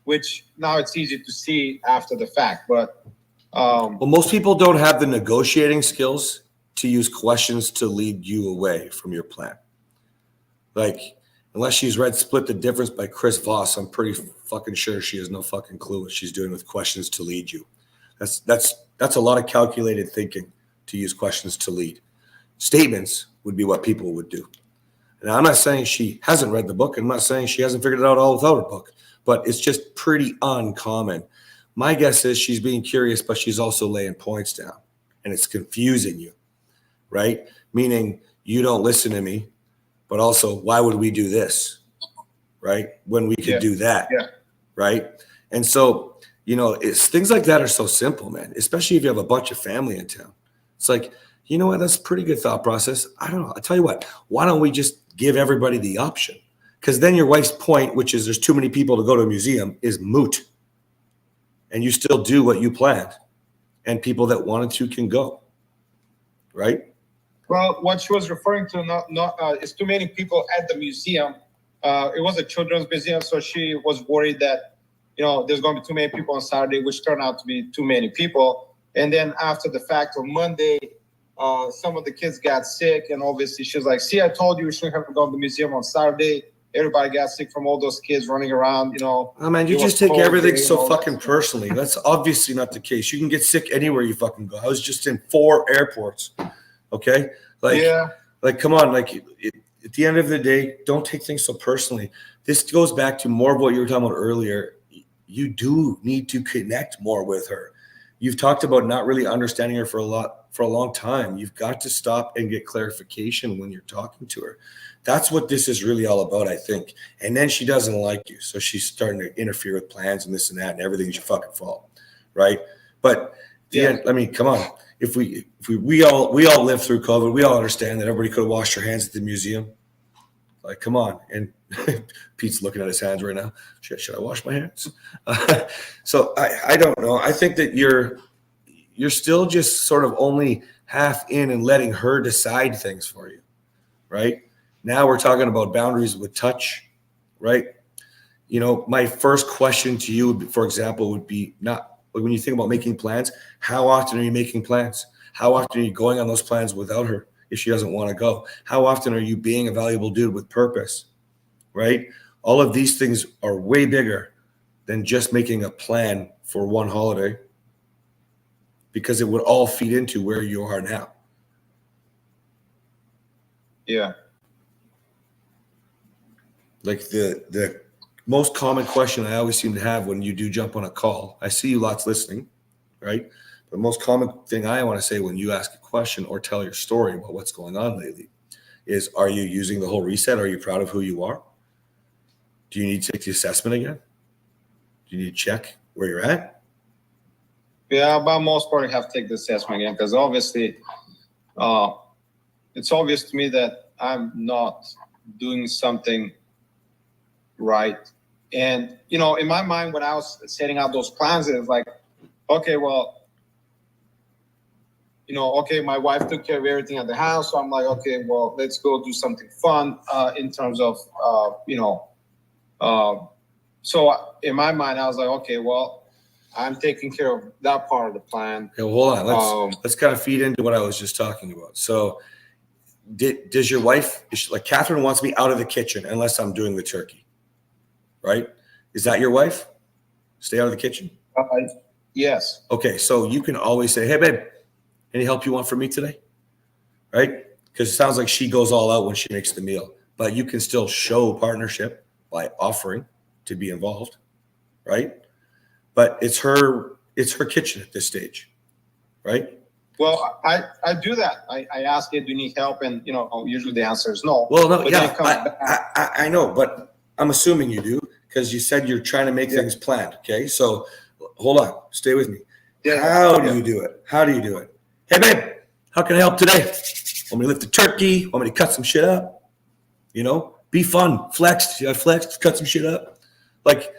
which now it's easy to see after the fact. But well, most people don't have the negotiating skills to use questions to lead you away from your plan. Like, unless she's read Split the Difference by Chris Voss, I'm pretty fucking sure she has no fucking clue what she's doing with questions to lead you. That's a lot of calculated thinking to use questions to lead. Statements would be what people would do. And I'm not saying she hasn't read the book. I'm not saying she hasn't figured it out all without a book, but it's just pretty uncommon. My guess is she's being curious, but she's also laying points down, and it's confusing you, right? Meaning you don't listen to me, but also why would we do this, right? When we could do that, right? And so, it's things like that are so simple, man, especially if you have a bunch of family in town. It's like, you know what? That's a pretty good thought process. I don't know. I tell you what, why don't we just give everybody the option? Because then your wife's point, which is there's too many people to go to a museum, is moot. And you still do what you planned. And people that wanted to can go. Right? Well, what she was referring to is too many people at the museum. it was a children's museum, so she was worried that, there's going to be too many people on Saturday, which turned out to be too many people. And then after the fact, on Monday, some of the kids got sick, and obviously she was like, see, I told you we shouldn't have to go to the museum on Saturday. Everybody got sick from all those kids running around, Oh man, you just take everything so fucking personally. That's obviously not the case. You can get sick anywhere you fucking go. I was just in 4 airports. Okay? Like come on, like at the end of the day, don't take things so personally. This goes back to more of what you were talking about earlier. You do need to connect more with her. You've talked about not really understanding her for a long time. You've got to stop and get clarification when you're talking to her. That's what this is really all about, I think. And then she doesn't like you, so she's starting to interfere with plans and this and that, and everything's your fucking fault, right? But I mean, come on. If we all lived through COVID, we all understand that everybody could have washed their hands at the museum. Like, come on. And Pete's looking at his hands right now. Should I wash my hands? So I don't know. I think that you're still just sort of only half in and letting her decide things for you, right? Now we're talking about boundaries with touch, right? My first question to you, for example, would be not when you think about making plans, how often are you making plans? How often are you going on those plans without her if she doesn't want to go? How often are you being a valuable dude with purpose, right? All of these things are way bigger than just making a plan for one holiday, because it would all feed into where you are now. Yeah. Like the most common question I always seem to have when you do jump on a call, I see you lots listening, right? The most common thing I want to say when you ask a question or tell your story about what's going on lately is, are you using the whole reset? Are you proud of who you are? Do you need to take the assessment again? Do you need to check where you're at? Yeah, but most part, I have to take the assessment again, because obviously, it's obvious to me that I'm not doing something right. And, in my mind, when I was setting out those plans, it was like, okay, well, my wife took care of everything at the house. So I'm like, okay, well, let's go do something fun in terms of, so in my mind, I was like, okay, well, I'm taking care of that part of the plan. Okay, well, hold on. Let's kind of feed into what I was just talking about. So does your wife, like Catherine wants me out of the kitchen unless I'm doing the turkey, right? Is that your wife? Stay out of the kitchen? Yes. Okay, so you can always say, hey, babe, any help you want from me today? Right? Because it sounds like she goes all out when she makes the meal. But you can still show partnership by offering to be involved, right? But it's her kitchen at this stage, right? Well, I do that. I ask you, do you need help? And, usually the answer is no. Well, no, yeah, I know, but I'm assuming you do, because you said you're trying to make things planned, okay? So hold on, stay with me. Yeah, How do you do it? Hey, babe, how can I help today? Want me to lift the turkey? Want me to cut some shit up? Be fun, flex. Cut some shit up. Like,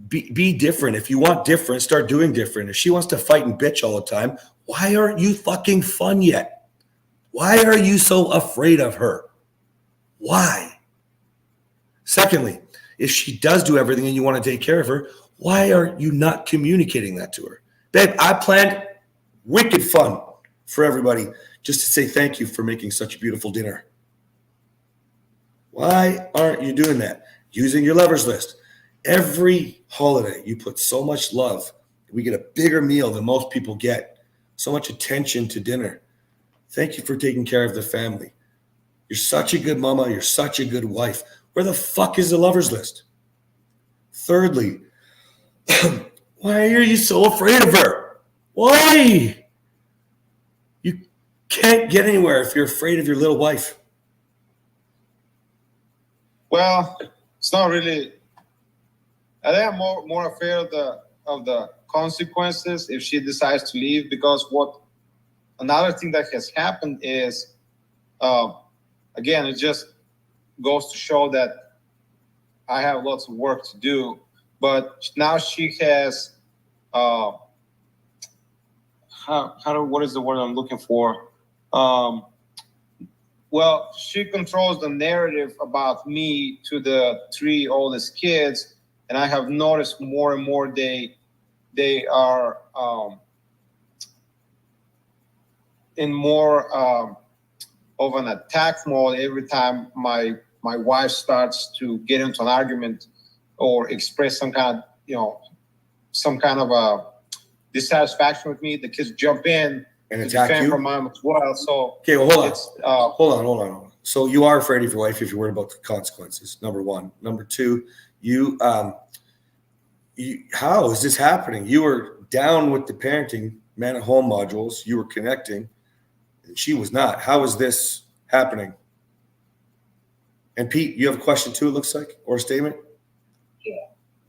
be different. If you want different, start doing different. If she wants to fight and bitch all the time, why aren't you fucking fun yet? Why are you so afraid of her? Why? Secondly, if she does do everything and you want to take care of her, why are you not communicating that to her? Babe, I planned wicked fun for everybody just to say thank you for making such a beautiful dinner. Why aren't you doing that? Using your lovers list. Every holiday, you put so much love. We get a bigger meal than most people get. So much attention to dinner. Thank you for taking care of the family. You're such a good mama. You're such a good wife. Where the fuck is the lovers list? Thirdly, why are you so afraid of her? Why? You can't get anywhere if you're afraid of your little wife. Well, it's not really. I think I'm more afraid of the consequences if she decides to leave, because another thing that has happened is, again, it just goes to show that I have lots of work to do. But now she has, what is the word I'm looking for? well, she controls the narrative about me to the 3 oldest kids, and I have noticed more and more they are in more of an attack mode every time my wife starts to get into an argument or express some kind of a dissatisfaction with me. The kids jump in And to attack defend you? from mom as well. So Okay, well, hold on. it's Hold on. So you are afraid of your wife if you're worried about the consequences. Number one. Number two, how is this happening? You were down with the parenting man at home modules. You were connecting, and she was not. How is this happening? And Pete, you have a question too, it looks like, or a statement?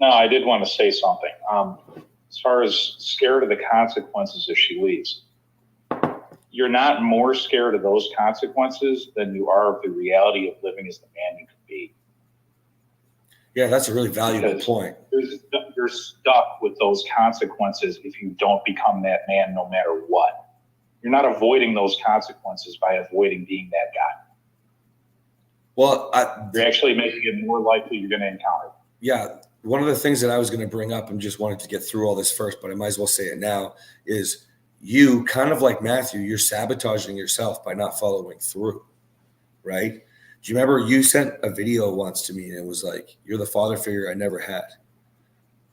No, I did want to say something. As far as scared of the consequences if she leaves, you're not more scared of those consequences than you are of the reality of living as the man you can be. Yeah, that's a really valuable Because point. You're stuck with those consequences if you don't become that man no matter what. You're not avoiding those consequences by avoiding being that guy. Well, You're actually making it more likely you're going to encounter. yeah, one of the things that I was going to bring up and just wanted to get through all this first, but I might as well say it now, is you, kind of like Matthew, you're sabotaging yourself by not following through, right? Do you remember you sent a video once to me and it was like, you're the father figure I never had,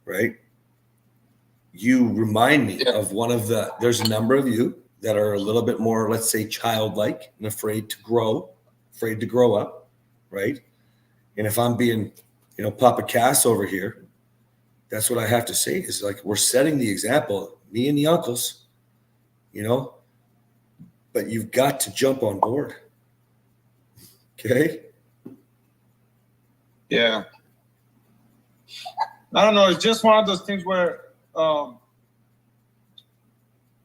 right? You remind me of there's a number of you that are a little bit more, let's say, childlike and afraid to grow up, right? And if I'm being, Papa Cass over here, that's what I have to say is like, we're setting the example, me and the uncles, but you've got to jump on board. Okay. yeah. I don't know. It's just one of those things where,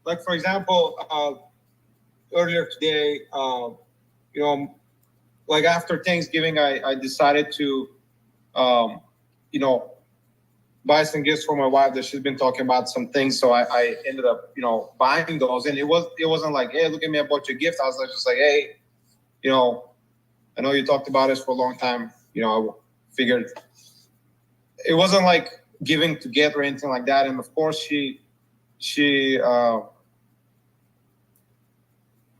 like for example, earlier today, like after Thanksgiving, I decided to, buy some gifts for my wife that she's been talking about some things. So I ended up, buying those, and it wasn't like, hey, look at me, I bought you a gift. I was just like, hey, I know you talked about this for a long time. I figured it wasn't like giving to get or anything like that. And of course, she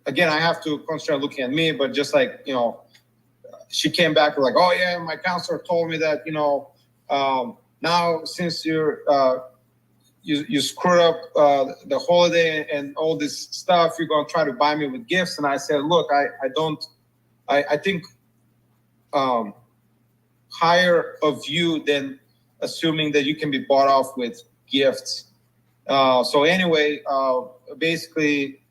again, I have to concentrate looking at me, but just like, she came back like, oh yeah, my counselor told me that, now since you screwed up the holiday and all this stuff, you're going to try to buy me with gifts. And I said, look, I think higher of you than assuming that you can be bought off with gifts. So anyway, basically,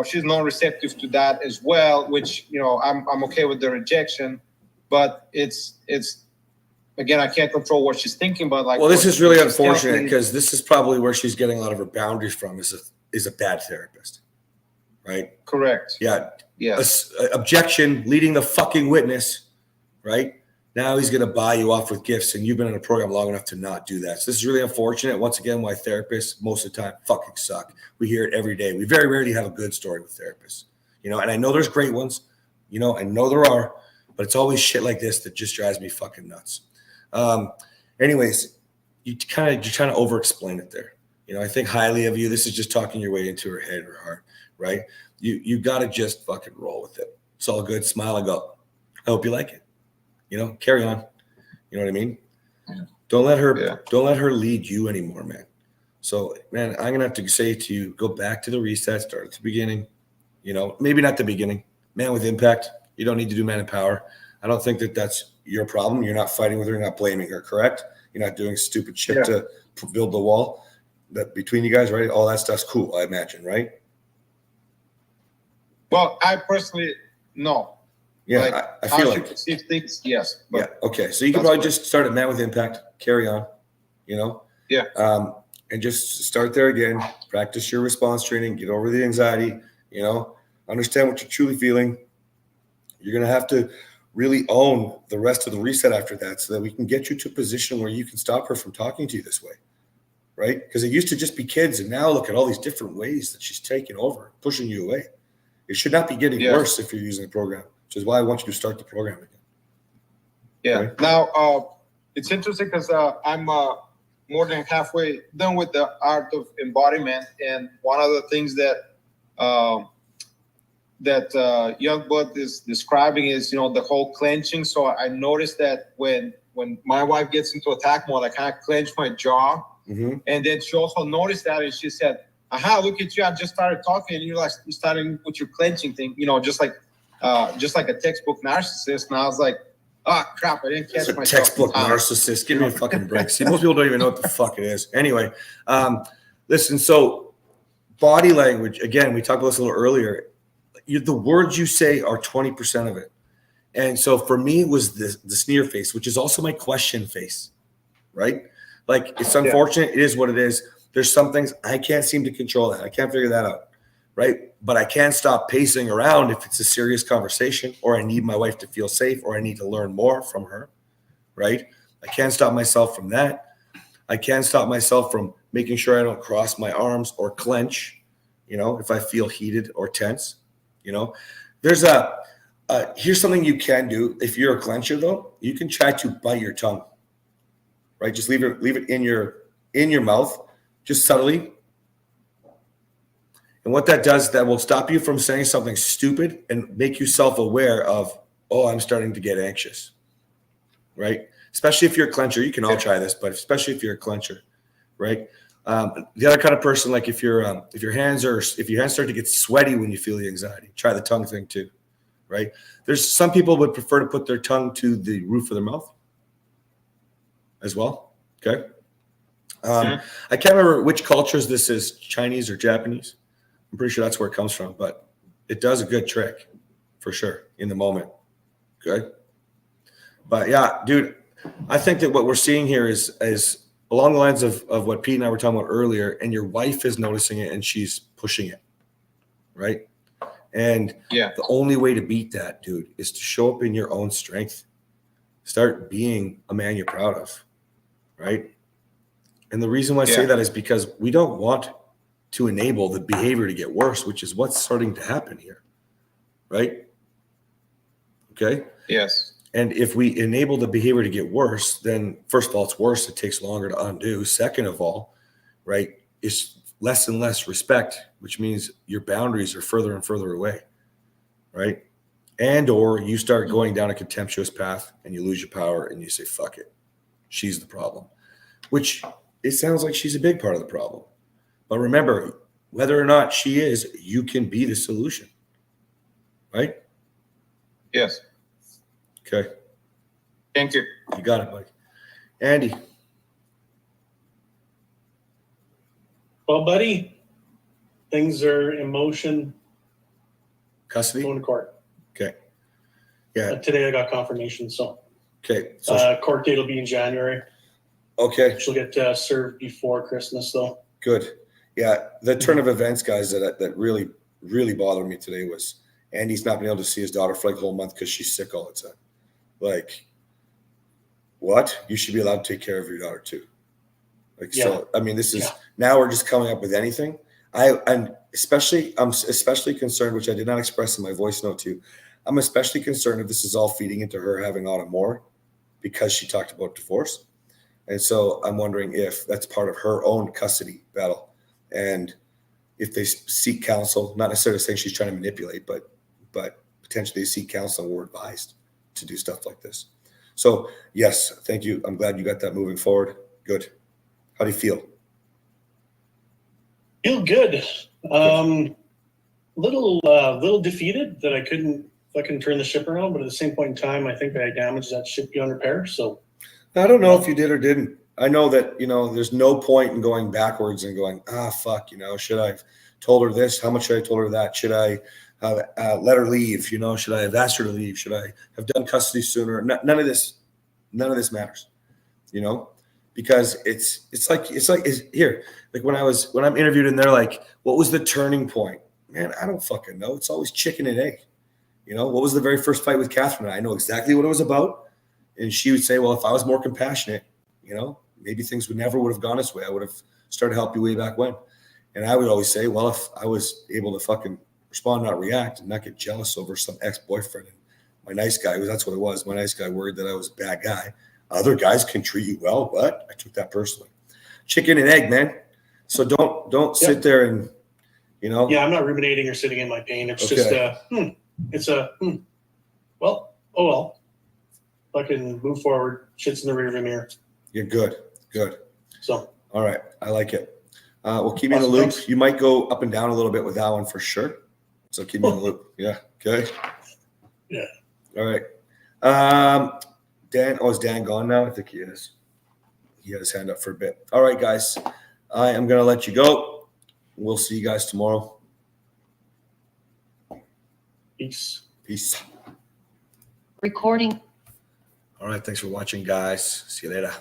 she's non-receptive to that as well, which, I'm okay with the rejection, but it's again, I can't control what she's thinking, but like, well, this is really unfortunate because this is probably where she's getting a lot of her boundaries from is a bad therapist, right? Correct. Yeah. Yes. Objection, leading the fucking witness, right? Now he's going to buy you off with gifts, and you've been in a program long enough to not do that. So this is really unfortunate. Once again, why therapists most of the time fucking suck. We hear it every day. We very rarely have a good story with therapists, and I know there's great ones, I know there are, but it's always shit like this that just drives me fucking nuts. Anyways, you're trying to over-explain it there. I think highly of you. This is just talking your way into her head or heart, right? You got to just fucking roll with it. It's all good. Smile and go. I hope you like it. Carry on. You know what I mean? Yeah. Don't let her lead you anymore, man. So, man, I'm gonna have to say to you, go back to the reset, start at the beginning. Maybe not the beginning. Man with impact. You don't need to do man in power. I don't think that that's your problem. You're not fighting with her. You're not blaming her, correct? You're not doing stupid shit to build the wall that between you guys, right? All that stuff's cool, I imagine, right? Well, I personally, no. Yeah, like, I feel like perceive things, yes. Yeah. Okay. So you can probably just start at Man with Impact, carry on, Yeah. And just start there again. Practice your response training. Get over the anxiety. Understand what you're truly feeling. You're gonna have to really own the rest of the reset after that, so that we can get you to a position where you can stop her from talking to you this way, right? Because it used to just be kids, and now look at all these different ways that she's taking over, pushing you away. It should not be getting Yes. worse if you're using the program, which is why I want you to start the program again. Yeah. Okay. Now, it's interesting because I'm more than halfway done with the art of embodiment, and one of the things that Young Bud is describing is, the whole clenching. So I noticed that when my wife gets into attack mode, I kind of clench my jaw, and then she also noticed that, and she said, "Aha, look at you! I just started talking, and you're starting with your clenching thing, just like a textbook narcissist." And I was like, "Oh crap! I didn't catch It's a myself." textbook narcissist. Give me a fucking break. See, most people don't even know what the fuck it is. Anyway, listen. So, body language. Again, we talked about this a little earlier. The words you say are 20% of it. And so for me, it was the sneer face, which is also my question face, right? Like, it's unfortunate. It is what it is. There's some things I can't seem to control that. I can't figure that out, right? But I can't stop pacing around if it's a serious conversation, or I need my wife to feel safe, or I need to learn more from her, right? I can't stop myself from that. I can't stop myself from making sure I don't cross my arms or clench, if I feel heated or tense. There's here's something you can do. If you're a clencher, though, you can try to bite your tongue, right? Just leave it in your mouth, just subtly. And what that does, that will stop you from saying something stupid and make you self-aware of, oh, I'm starting to get anxious, right? Especially if you're a clencher. You can all try this, but especially if you're a clencher, right? The other kind of person, like if your hands start to get sweaty when you feel the anxiety, try the tongue thing too, right? There's some people would prefer to put their tongue to the roof of their mouth as well. Okay. I can't remember which cultures this is, Chinese or Japanese. I'm pretty sure that's where it comes from, but it does a good trick for sure in the moment. Good. But yeah, dude, I think that what we're seeing here is along the lines of what Pete and I were talking about earlier, and your wife is noticing it and she's pushing it, right? And the only way to beat that, dude, is to show up in your own strength. Start being a man you're proud of, right? And the reason why I say that is because we don't want to enable the behavior to get worse, which is what's starting to happen here, right? Okay? Yes. And if we enable the behavior to get worse, then first of all, it's worse. It takes longer to undo. Second of all, right, it's less and less respect, which means your boundaries are further and further away, right? And or you start going down a contemptuous path and you lose your power and you say, fuck it. She's the problem, which it sounds like she's a big part of the problem. But remember, whether or not she is, you can be the solution, right? Yes. Okay. Thank you. You got it, Mike. Andy. Well, buddy, things are in motion. Custody? Going to court. Okay. Yeah. Today I got confirmation, so. Okay. So court date will be in January. Okay. She'll get served before Christmas, though. Good. Yeah. The turn of events, guys, that really, really bothered me today was Andy's not being able to see his daughter for like a whole month because she's sick all the time. Like, what? You should be allowed to take care of your daughter too. Like, so, I mean, this is now we're just coming up with anything. I'm especially concerned, which I did not express in my voice note to you. I'm especially concerned if this is all feeding into her having on more because she talked about divorce. And so I'm wondering if that's part of her own custody battle. And if they seek counsel, not necessarily saying she's trying to manipulate, but potentially they seek counsel and were advised to do stuff like this. So yes, thank you. I'm glad you got that moving forward. Good. How do you feel? Feel good. Little defeated that I couldn't fucking turn the ship around, but at the same point in time, I think I damaged that ship beyond repair. So I don't know if you did or didn't. I know that, there's no point in going backwards and going, fuck, should I have told her this? How much should I have told her that? Should I let her leave? Should I have asked her to leave? Should I have done custody sooner? None of this matters, because it's like here, like when I'm interviewed and they're like, what was the turning point? Man, I don't fucking know. It's always chicken and egg. What was the very first fight with Catherine? I know exactly what it was about. And she would say, well, if I was more compassionate, maybe things would have gone this way. I would have started to help you way back when. And I would always say, well, if I was able to fucking respond, not react, and not get jealous over some ex-boyfriend. And my nice guy, that's what it was. My nice guy worried that I was a bad guy. Other guys can treat you well, but I took that personally. Chicken and egg, man. So don't sit there and, Yeah, I'm not ruminating or sitting in my pain. It's just well, oh well. Fucking move forward. Shit's in the rearview mirror. You're good. So All right, I like it. We'll keep you in the loop. Thanks. You might go up and down a little bit with that one for sure. So keep me in the loop. Yeah. Okay. Yeah. All right. Dan. Oh, is Dan gone now? I think he is. He had his hand up for a bit. All right, guys. I am gonna let you go. We'll see you guys tomorrow. peace. Peace. Recording. All right. Thanks for watching, guys. See you later.